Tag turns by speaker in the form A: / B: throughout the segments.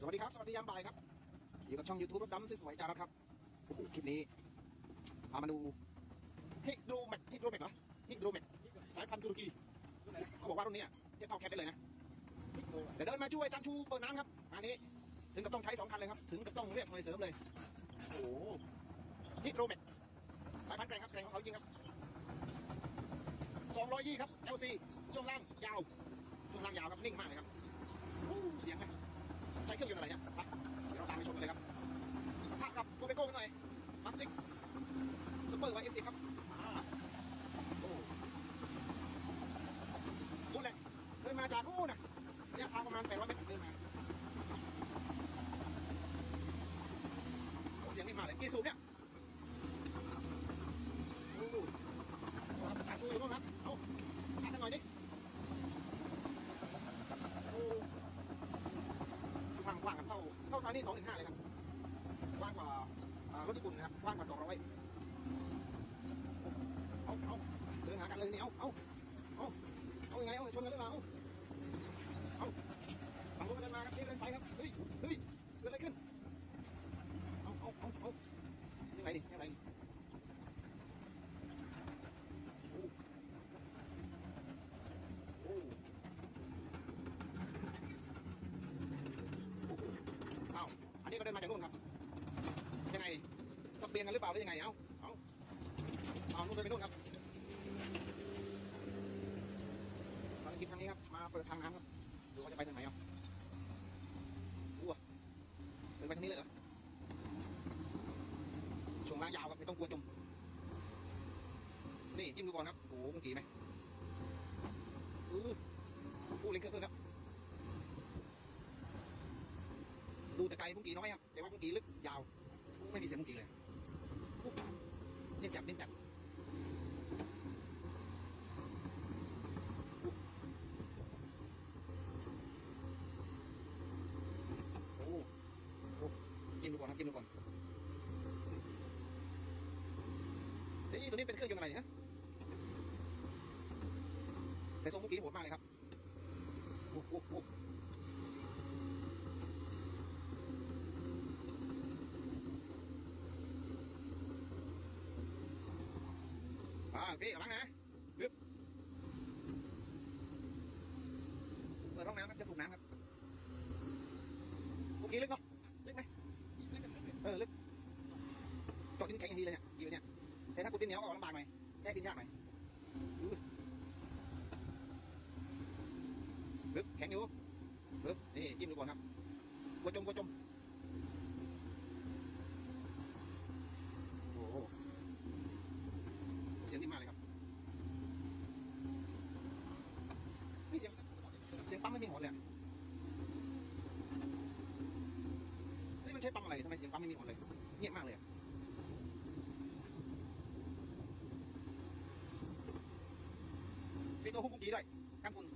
A: สวัสดีครับสวัสดียามบ่ายครับอยู่กับช่อง YouTube รถดำสวยๆจ้าครับโอ้โหคลิปนี้พามาดูฮิโดรเมทเหรอฮิโดรเมทสายพันธุ์ตุรกีเขาบอกว่ารุ่นนี้เทียบเท่าแคทได้เลยนะเดี๋ยวเดินมาช่วยจันชูเปิดน้ำครับอันนี้ถึงกับต้องใช้2 คันเลยครับถึงกับต้องเรียกหน่วยเสริมเลยโอ้โหฮิโดรเมทสายพันธุ์แกร่งครับแกร่งของเขาจริงครับ220ครับ LC ช่วงล่างยาวครับนิ่งมากเลยครับเสียงไหมใช้เครื่องยนต์อะไรเนี่ยเดี๋ยวเราตามไปชมกันเลยครับปะทะกับโฟเบโก้กันหน่อยมาร์คซิกซุปเปอร์YM10ครับโอ้พูดเลยเดินมาจากนู่นน่ะระยะทางประมาณ800 เมตรเดินมาโอ้เสียงนิ่งมากเลยกี่สูบเนี่ยโอ้ตาชูอยู่นู่นครับเอาตากันหน่อยดิโอ้กว้างกันเข้าซ้ายนี่2-5เลยครับกว้างกว่ารถญี่ปุ่นนะครับกว้างกว่า200เอาเดินหากันเลยนี่เอายังไงเอาชนกันหรือเปล่าเอาฝั่งรถเดินมาครับเดินไปครับเฮ้ยเกิดอะไรขึ้นเอายังไงดิอันนี้ก็เดินมาจากนู่นครับยังไงสับเปลี่ยนกันหรือเปล่าหรือยังไงเอานู่นเดินไปนู่นครับภารกิจครั้งนี้ครับมาเปิดทางน้ำครับดูว่าจะไปทางไหนครับเดินไปทางนี้เลยเหรอช่วงล่างยาวครับไม่ต้องกลัวจมนี่จิ้มดูก่อนครับโอ้โหกี่ไหมผู้เล่นเครื่องครับดูแต่ไกลพุ่งกี่น้อยครับแต่ว่าพุ่งกี่ลึกยาวไม่มีเสียงพุ่งกี่เลยเน้นจับโอ้จิ้มดูก่อนครับนี่ตัวนี้เป็นเครื่องยนต์อะไรฮะแต่ทรงพุ่งกี่โหดมากเลยครับพี่ระวังนะปึ๊บเปิดห้องน้ำครับจะสูบน้ำครับเมื่อกี้ลึกเนาะลึกไหมลึกจอดดินแข็งอย่างนี้เลยเนี่ยดีเลยเนี่ยแต่ถ้าขุดดินเหนียวก็ลำบากหน่อยแทรกดินยากหน่อยปึ๊บแข็งอยู่ปึ๊บนี่จิ้มดูก่อนครับกลัวจมโอ้โหเสียงดีมากเลยครับนี่เสียงปั๊มไม่มีหอนเลยนี่มันใช้ปั๊มอะไรทำไมเสียงปั๊มไม่มีหอนเลยเงียบมากเลยมีตัวหุ้มกุ๊กกี้ด้วยกันฝุ่น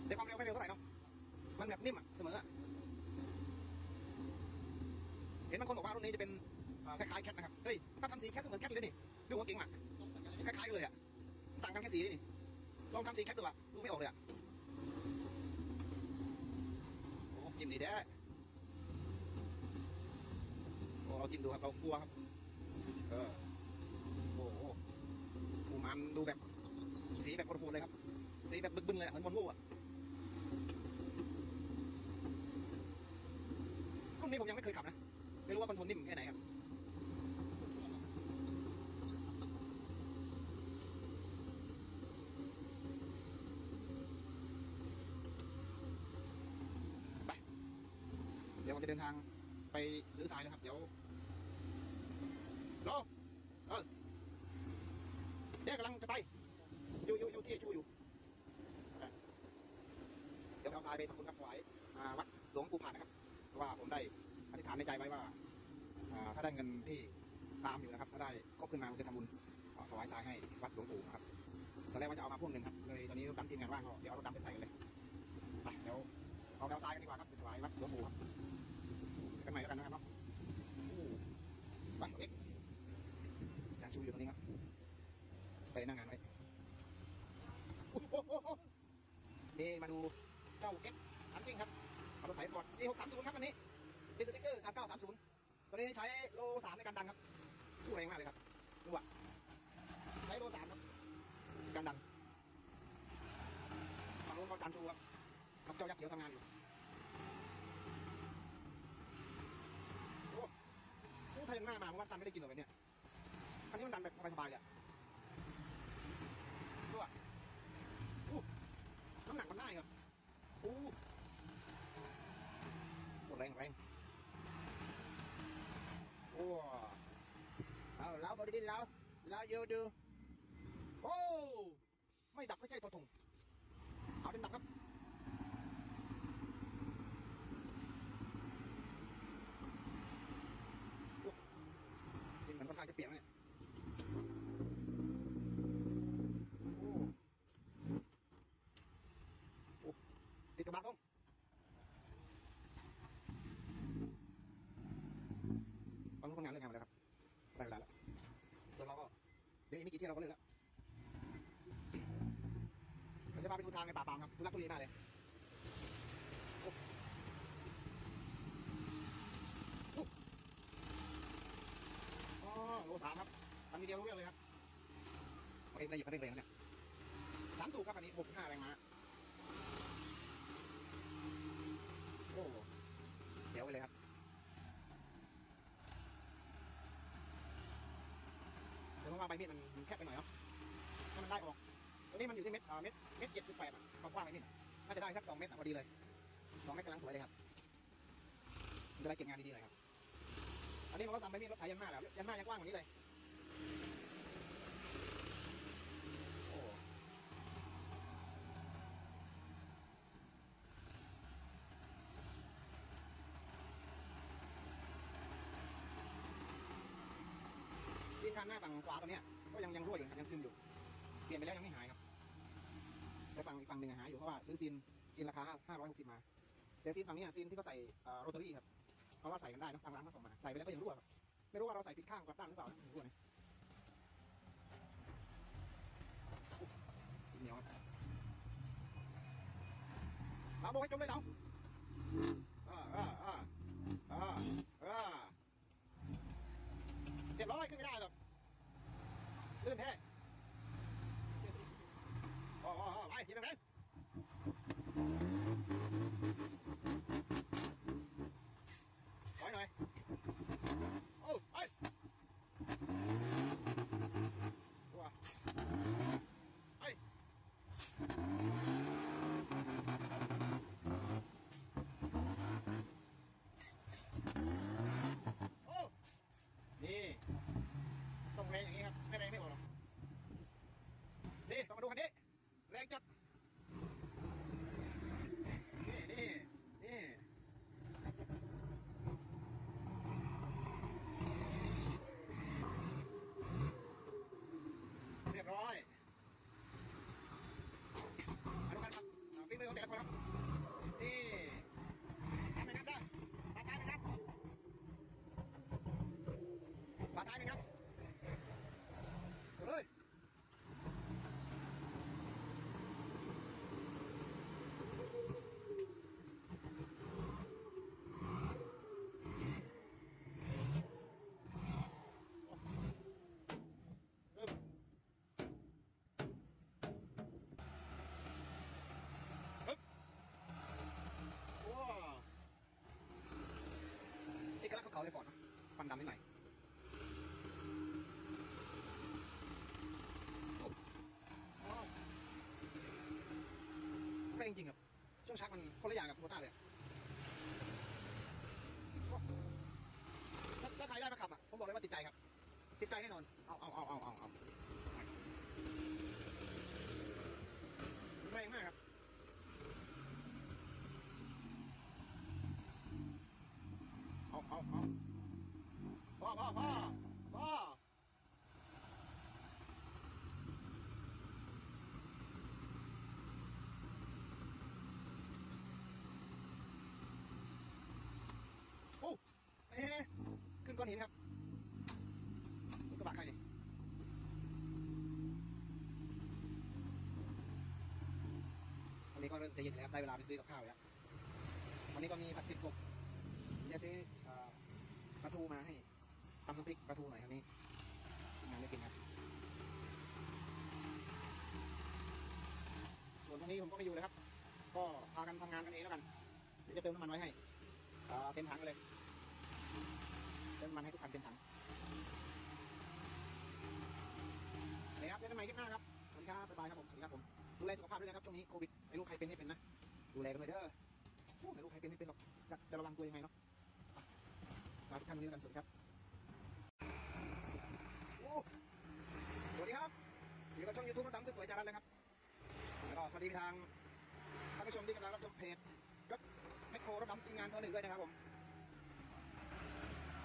A: แต่ความเร็วไม่เร็วเท่าไหร่เนาะมันแบบนิ่มเสมอเห็นบางคนบอกว่ารุ่นนี้จะเป็นคล้ายๆแคทนะครับเฮ้ยถ้าทำสีแคทก็เหมือนแคทเลยนี่ดูหัวเก่งมากคล้ายๆกันเลยต่างกันแค่สีนี่ลองทำสีแคทดูดูไม่ออกเลยโอ้จิ้มดีแท้โอ้เราจิ้มดูครับเรากลัวครับโอ้โหมันดูแบบสีแบบโคตรเลยครับสีแบบบึ้นๆเลยเหมือนวอลโว่รุ่นนี้ผมยังไม่เคยขับนะไม่รู้ว่าคอนโทรลนิ่มแค่ไหนครับไปเดี๋ยวผมจะเดินทางไปซื้อสายนะครับเดี๋ยวรอเดี๋ยวกำลังจะไปอยู่ที่ชูอยู่เดี๋ยวเอาสายไปทำบุญกับถวายวัดหลวงปู่ผานะครับเพราะว่าผมได้อธิษฐานในใจไว้ว่าถ้าได้เงินที่ตามอยู่นะครับถ้าได้ครบขึ้นมาผมจะทำบุญถวายทรายให้วัดหลวงปู่นะครับตอนแรกว่าจะเอามาพ่วงหนึ่งครับเลยตอนนี้รถดำทีมงานว่างก็เดี๋ยวเอารถดำไปใส่กันเลยไปเดี๋ยวเอาทรายกันดีกว่าครับไปถวายวัดหลวงปู่ครับกันใหม่แล้วกันนะครับเนาะไปเอ็กอยากชูอยู่ตรงนี้ครับไปนั่งงานไว้ นี่มาดูเจ้าเอ็กอันซิ่งครับขับรถไถฟอร์ด4630ครับวันนี้ติดสติ๊กเกอร์3930ตัวนี้ใช้โล3ในการดันครับตู้แรงมากเลยครับดูอ่ะใช้โล3ครับการดันฝั่งนู้นเขาจานชูครับกับเจ้ายักษ์เขียวทำงานอยู่โอ้ไทยยังหน้ามาเพราะว่าดันไม่ได้กินหรอกเนี่ยคันนี้มันดันแบบสบายๆเลยดูอ่ะน้ำหนักมันได้ครับโอ้แรงโอ้เอาแล้วบอดี้ดินแล้วยูดูโอ้ไม่ดับไม่ใช่ตัวถุงเอาเป็นดับครับจริงเหมือนค่อนข้างจะเปียกเนี่ยโอ้ติดกระบะตรงบางคนทำงานเรื่องงานมาแล้วครับได้เวลาแล้วส่วนเราก็เดี๋ยวอีกไม่กี่ที่เราก็เลิกแล้วเราจะพาไปดูทางในป่าปามครับทุลักทุเลมากเลยอ๋อโล3ครับอันนี้เดียวรู้เรื่องเลยครับโอเคเราหยิบคันเร่งเลยเนี่ย3 สูบครับอันนี้65 แรงม้าโอ้เดี๋ยวไปเลยครับเดี๋ยวผมว่าใบมีดมันแคบไปหน่อยเนาะถ้ามันได้ออกตัวนี้มันอยู่ที่เม็ด78ความกว้างไปนิดน่าจะได้สัก2 เมตรพอดีเลย2 เมตรกำลังสวยเลยครับจะได้เก็บงานดีๆหน่อยครับอันนี้มันก็สั่งใบมีดรถไถยันมาแล้วยันมายังกว้างกว่านี้เลยโอ้ที่คันหน้าฝั่งขวาตัวเนี้ยก็ยังรั่วอยู่ยังซึมอยู่เปลี่ยนไปแล้วยังไม่หายครับแต่ฝั่งอีกฝั่งหนึ่งหายอยู่เพราะว่าซื้อซีนราคา560มาแต่ซีนฝั่งนี้ซีนที่เขาใส่โรตารี่ครับเพราะว่าใส่กันได้นะทางร้านเขาส่งมาใส่ไปแล้วก็ยังรั่วไม่รู้ว่าเราใส่ผิดข้างกับด้านหรือเปล่านะรั่วนะเหนียวเราโบให้จมเลยเราเรียบร้อยขึ้นไม่ได้หรอกลื่นแท้ไปยิงเลยถอยหน่อยโอ้ไปว้าไปโอ้นี่ต้องแรงอย่างนี้ครับไม่แรงไม่บอกหรอกนี่ต้องมาดูคันนี้แรงจัดนี่เรียบร้อยมาดูกันครับฝีมือของแต่ละคนครับนี่ทำไหมครับได้ฝาท้ายไหมครับฝาท้ายไหมครับดูเลยเอกลักษณ์ของเขาเลยฟอร์ดนะควันดำนิดหน่อยแรงจริงครับช่วงชักมันคนละอย่างกับโมต้าเลยถ้าใครได้มาขับอ่ะผมบอกเลยว่าติดใจครับติดใจแน่นอนเอาแรงมากครับพ่อโอ้ขึ้นก้อนหินครับกระบะใครเนี่ย ก็เริ่มจะเย็นแล้วได้เวลาไปซื้อกับข้าวแล้ววันนี้ก็มีผัดเผ็ดกบจะซื้อปลาทูมาให้ทำน้ำพริกปลาทูหน่อยครับนี้งานไม่กินครับส่วนตรงนี้ผมก็ไม่อยู่เลยครับก็พากันทำงานกันเองแล้วกันเดี๋ยวจะเติมน้ำมันไว้ให้เต็มถังเลยเติมน้ำมันให้ทุกคันเต็มถังเลยครับเจอกันใหม่คลิปหน้าครับสวัสดีครับบ๊ายบายครับผมสวัสดีครับผมดูแลสุขภาพด้วยนะครับช่วงนี้โควิดไม่รู้ใครเป็นไม่เป็นนะดูแลกันเลยเด้อไม่รู้ใครเป็นไม่เป็นหรอกจะระวังตัวยังไงเนาะลาทุกท่านวันนี้กันสวัสดีครับสวัสดีครับอยู่กับช่อง YouTube น้องดำสวยๆจารันเลยครับแล้วก็สวัสดีไปทางท่านผู้ชมที่กำลังรับชมเพจรถแมคโครรถดำทีมงานตัวหนึ่งด้วยนะครับผม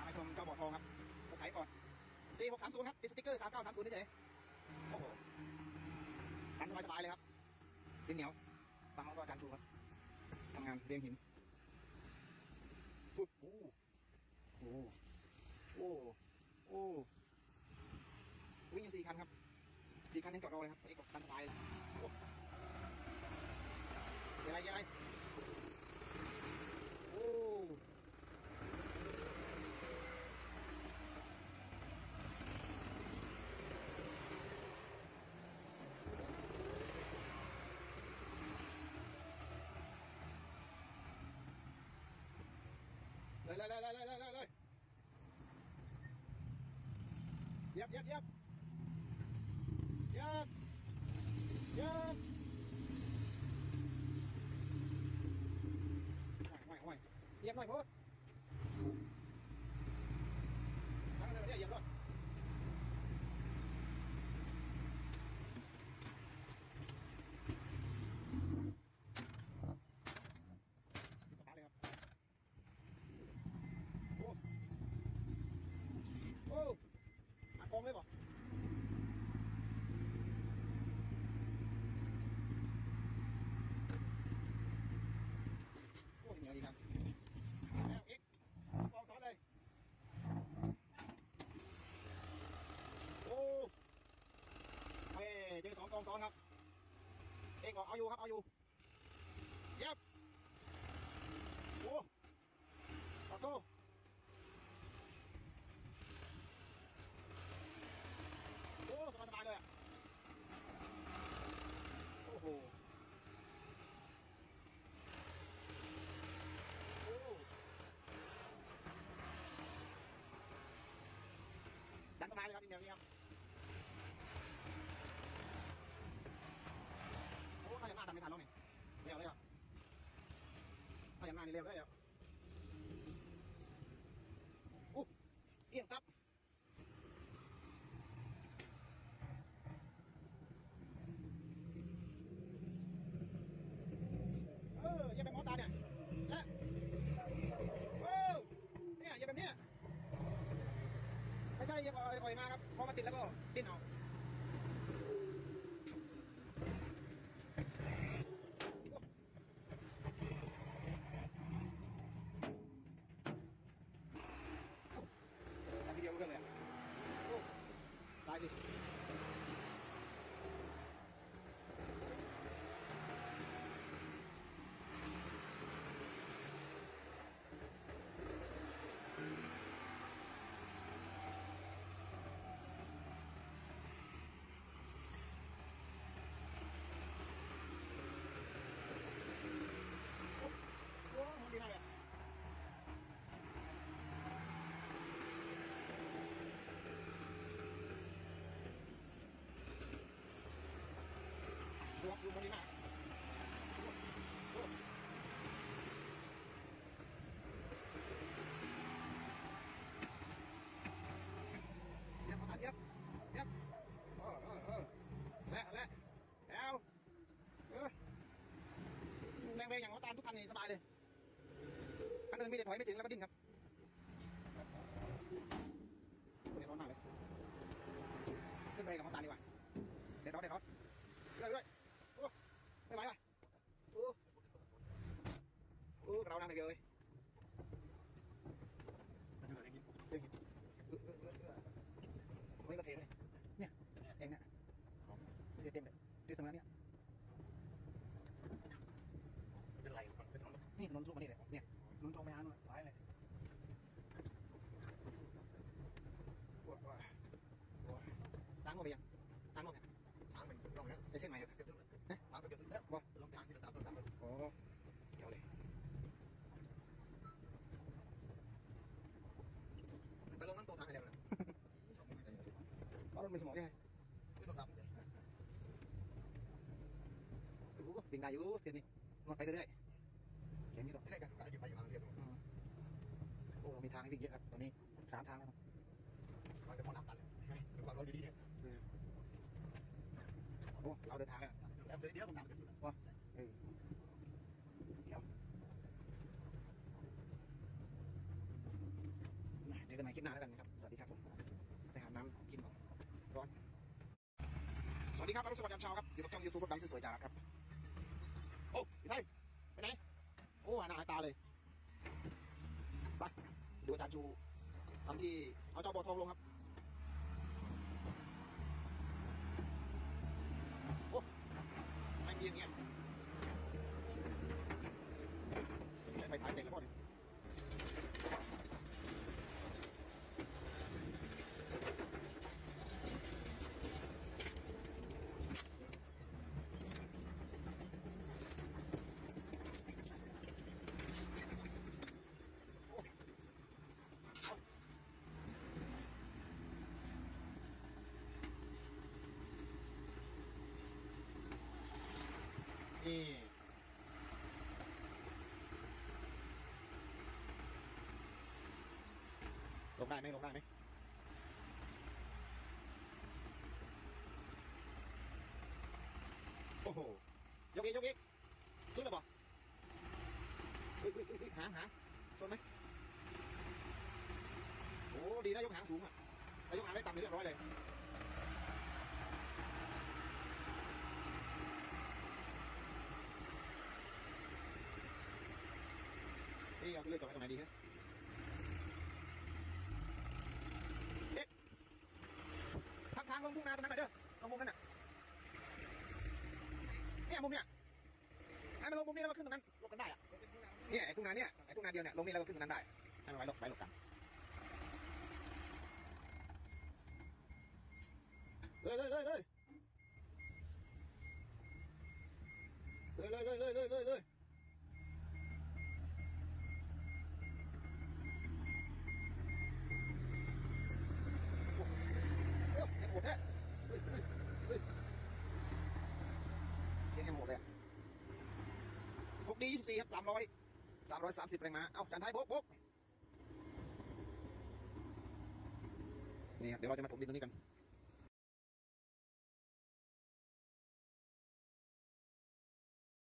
A: มาชมเจ้าบ่อทองครับรถไถฟอร์ด4630ครับติดสติ๊กเกอร์3930นี่เฉยโอ้โหกันสบายๆเลยครับดินเหนียวฟังแล้วก็อาจารย์ชูครับทำงานเรียงหินฟุ๊บโอ้โหโอ้โอ้วิ่งอยู่4 คันครับ4 คันยังจอดรอเลยครับไอ้กบกันสบายเลยอะไรโอ้เลยเย็บห่วยเย็บหน่อยพูดทั้งเลยเย็บรถเลยครับโอ้อัดกองเลยป่ะโอ้ยเหนื่อยดีครับแล้วอีกกองซ้อนเลยโอ้เฮ้เจอ2 กองซ้อนครับเอกบอกเอาอยู่ครับเอาอยู่เย็บโอ้ขอโทษโอ้สบายเลยอ่ะโอ้โหโอ้ดันสบายเลยครับอีกเดี๋ยวนี้ครับโอ้ถ้าอย่างหน้าดันไม่ทันแล้วนี่เร็วเลยครับถ้าอย่างหน้านี่เร็วเลยอ่ะโอ้เกี่ยงตับอย่าไปมองตาเนี่ยและโอ้เนี่ยอย่าแบบเนี้ยไม่ใช่อย่าปล่อยมาครับพอมาติดแล้วก็ดิ้นเอาทีเดียวรู้เรื่องเลยโอ้ตายสิโอ้มันดีมากเลยดูครับดูมันดีมากเย็บเย็บและแล้วแรงอย่างน้ำตาลทุกคันนี่สบายเลยคันอื่นมีแต่ถอยไม่ถึงแล้วก็ดิ้นครับเดือดร้อนมากเลยขึ้นไปกับน้ำตาลดีกว่าเดือดร้อนเรื่อยโอ้ไม่ไหวว่ะโอ้เรานั่งเลยไม่ก็เทเลยเนี่ยเองนะเต็มเลยที่ตรงนั้นเนี่ย นี่ถนนตรงมานี่เลยเนี่ยถนนตรงไปหาหน่อยซ้ายเลยตั้งว่าไปยังตั้งว่าไงตั้งเป็นตรงนี้ไปเส้นไหนเส้นตรงนี้ตั้งไปเกือบถึงแล้วว่าลงทางที่3 ต้น 3 ต้นโอ้เดี๋ยวเลยไปลงนั่งโต๊ะทางอะไรนะเพราะมันเป็นสมองใช่ไหมไม่ต้องซ้ำเลยดึงได้อยู่เส้นนี้นวดไปเรื่อยๆเข็มนี้ต่อที่แรกกันไปอยู่มาเรื่อยๆโอ้มีทางให้วิ่งเยอะครับตอนนี้3 ทางแล้วเราจะมองน้ำตันดูความร้อนดีๆเนี่ยโอ้เราเดินทางแล้วเดี๋ยวผมตามไปดูว่าเดี๋ยวเจอกันใหม่คลิปหน้าแล้วกันนะครับสวัสดีครับผมไปหาน้ำกินก่อนร้อนสวัสดีครับรับสวัสดียามเช้าครับอยู่กับช่องยูทูบรถดำสวยๆจ้าครับโอ้พี่ไทยไปไหนโอ้หายหน้าหายตาเลยไปดูอาจารย์ชูทำที่เอาเจ้าบัวทองลงครับโอ้ไม่มีอย่างเงี้ยใช้ไฟถ่ายเด็กแล้วพ่อเนี่ยนี่ลงได้ไหมลงได้ไหมโอ้โหยกอีกสุดเลยบ่หางชนไหมโอ้ดีนะยกหางสูงอ่ะแต่ยกหางได้ต่ำเรียบร้อยเลยนี่เอาไปเลือกจอดไว้ตรงไหนดีครับเอ๊ะทางลงทุ่งนาตรงนั้นหน่อยเด้อลงมุมนั้นน่ะเนี่ยมุมเนี่ยให้มันลงมุมนี้แล้วก็ขึ้นตรงนั้นลงกันได้อะเนี่ยไอ้ทุ่งนาเดียวเนี่ยลงนี่แล้วก็ขึ้นตรงนั้นได้ให้มันไว้หลบกันเลยเสียงโหดแท้เสียงยังโหดเลยพกดี24ครับ330แรงม้าเอ้าจานไทยบกนี่ครับเดี๋ยวเราจะมาถมดินตรงนี้กัน